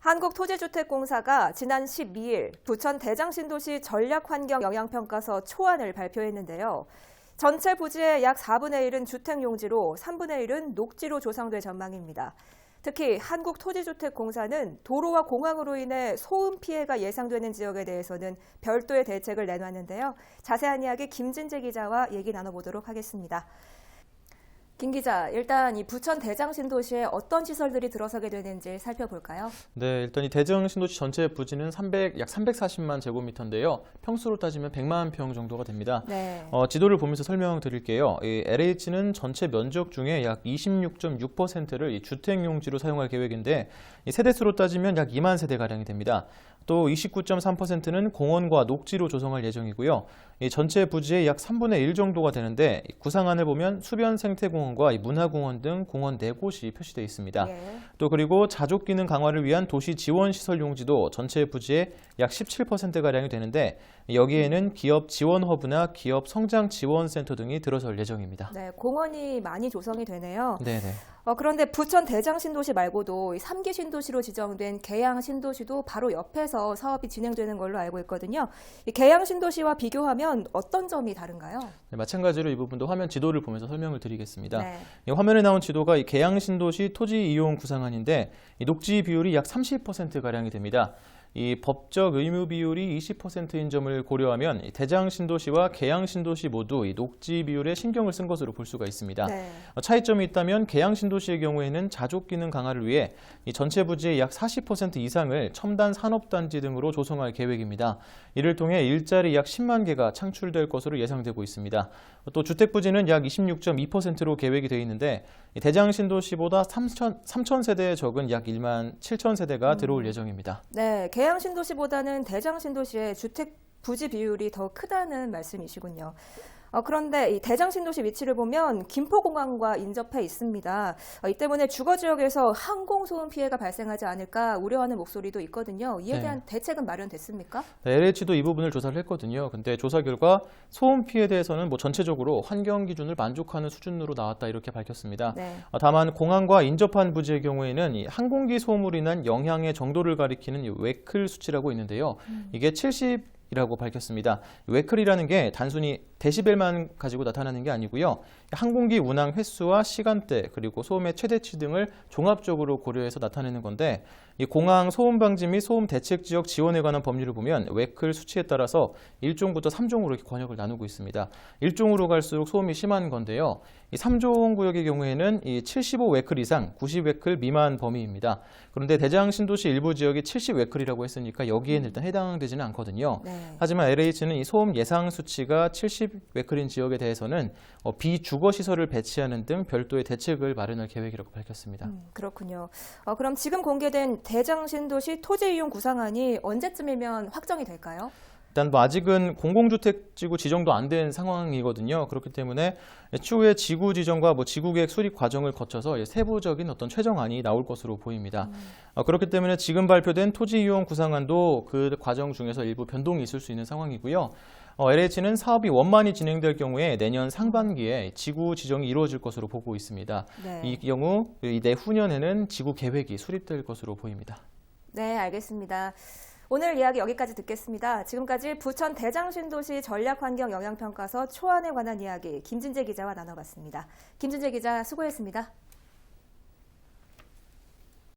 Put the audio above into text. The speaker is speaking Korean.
한국토지주택공사가 지난 12일 부천 대장신도시 전략환경영향평가서 초안을 발표했는데요. 전체 부지의 약 4분의 1은 주택용지로 3분의 1은 녹지로 조성될 전망입니다. 특히 한국토지주택공사는 도로와 공항으로 인해 소음 피해가 예상되는 지역에 대해서는 별도의 대책을 내놨는데요. 자세한 이야기 김진재 기자와 얘기 나눠보도록 하겠습니다. 김 기자, 일단 이 부천 대장신도시에 어떤 시설들이 들어서게 되는지 살펴볼까요? 네, 일단 이 대장신도시 전체 부지는 약 340만 제곱미터인데요. 평수로 따지면 100만 평 정도가 됩니다. 네. 지도를 보면서 설명드릴게요. 이 LH는 전체 면적 중에 약 26.6%를 이 주택용지로 사용할 계획인데 이 세대수로 따지면 약 2만 세대가량이 됩니다. 또 29.3%는 공원과 녹지로 조성할 예정이고요. 이 전체 부지의 약 3분의 1 정도가 되는데 구상안을 보면 수변 생태공원과 문화공원 등 공원 4곳이 표시되어 있습니다. 네. 또 그리고 자족 기능 강화를 위한 도시 지원 시설 용지도 전체 부지의 약 17%가량이 되는데 여기에는 기업 지원 허브나 기업 성장 지원 센터 등이 들어설 예정입니다. 네, 공원이 많이 조성이 되네요. 네네. 그런데 부천 대장신도시 말고도 3기 신도시로 지정된 계양신도시도 바로 옆에서 사업이 진행되는 걸로 알고 있거든요. 이 계양신도시와 비교하면 어떤 점이 다른가요? 네, 마찬가지로 이 부분도 화면 지도를 보면서 설명을 드리겠습니다. 네. 이 화면에 나온 지도가 이 계양신도시 토지 이용 구상안인데 이 녹지 비율이 약 30%가량이 됩니다. 이 법적 의무 비율이 20%인 점을 고려하면 대장신도시와 계양신도시 모두 이 녹지 비율에 신경을 쓴 것으로 볼 수가 있습니다. 네. 차이점이 있다면 계양신도시의 경우에는 자족 기능 강화를 위해 이 전체 부지의 약 40% 이상을 첨단 산업단지 등으로 조성할 계획입니다. 이를 통해 일자리 약 10만 개가 창출될 것으로 예상되고 있습니다. 또 주택 부지는 약 26.2%로 계획이 되어 있는데 대장신도시보다 3천 세대에 적은 약 1만 7천 세대가 들어올 예정입니다. 네, 계양신도시보다는 대장신도시의 주택 부지 비율이 더 크다는 말씀이시군요. 그런데 이 대장신도시 위치를 보면 김포공항과 인접해 있습니다. 이 때문에 주거지역에서 항공소음 피해가 발생하지 않을까 우려하는 목소리도 있거든요. 이에 대한 대책은 마련됐습니까? 네, LH도 이 부분을 조사를 했거든요. 근데 조사 결과 소음 피해에 대해서는 전체적으로 환경 기준을 만족하는 수준으로 나왔다 이렇게 밝혔습니다. 네. 다만 공항과 인접한 부지의 경우에는 이 항공기 소음으로 인한 영향의 정도를 가리키는 이 웨클 수치라고 있는데요. 이게 70이라고 밝혔습니다. 웨클이라는 게 단순히 데시벨만 가지고 나타나는 게 아니고요. 항공기 운항 횟수와 시간대 그리고 소음의 최대치 등을 종합적으로 고려해서 나타내는 건데 이 공항 소음 방지 및 소음 대책 지역 지원에 관한 법률을 보면 웨클 수치에 따라서 1종부터 3종으로 이렇게 권역을 나누고 있습니다. 1종으로 갈수록 소음이 심한 건데요. 이 3종 구역의 경우에는 이 75웨클 이상 90웨클 미만 범위입니다. 그런데 대장신도시 일부 지역이 70웨클이라고 했으니까 여기에는 일단 해당되지는 않거든요. 네. 하지만 LH는 이 소음 예상 수치가 70웨클인 지역에 대해서는 비주거 시설을 배치하는 등 별도의 대책을 마련할 계획이라고 밝혔습니다. 그렇군요. 그럼 지금 공개된 대장신도시 토지 이용 구상안이 언제쯤이면 확정이 될까요? 일단 아직은 공공주택지구 지정도 안 된 상황이거든요. 그렇기 때문에 추후에 지구 지정과 지구계획 수립 과정을 거쳐서 세부적인 어떤 최종안이 나올 것으로 보입니다. 그렇기 때문에 지금 발표된 토지 이용 구상안도 그 과정 중에서 일부 변동이 있을 수 있는 상황이고요. LH는 사업이 원만히 진행될 경우에 내년 상반기에 지구 지정이 이루어질 것으로 보고 있습니다. 네. 이 경우 내후년에는 지구 계획이 수립될 것으로 보입니다. 네, 알겠습니다. 오늘 이야기 여기까지 듣겠습니다. 지금까지 부천 대장신도시 전략환경영향평가서 초안에 관한 이야기 김진재 기자와 나눠봤습니다. 김진재 기자 수고했습니다.